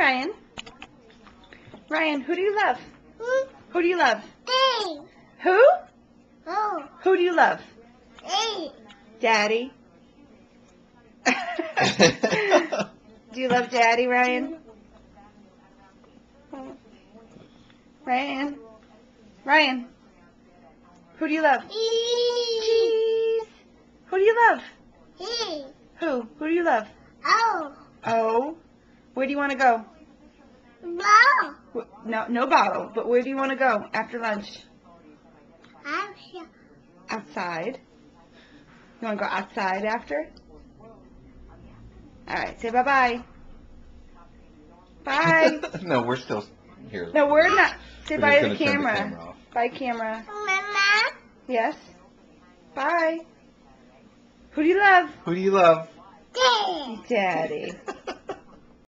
Ryan. Ryan, who do you love? Who do you love? Who? Who do you love? Daddy. Do you love Daddy, Ryan? Ryan. Ryan. Who do you love? Cheese. Who do you love? Who? Who do you love? Oh. Where do you want to go? No, no bottle. But where do you want to go after lunch? Outside. You want to go outside after? All right. Say bye-bye. Bye. No, we're still here. No, we're not. Say We're bye just to the gonna turn the camera. camera off. Bye, camera. Mama. Yes. Bye. Who do you love? Who do you love? Daddy. Daddy.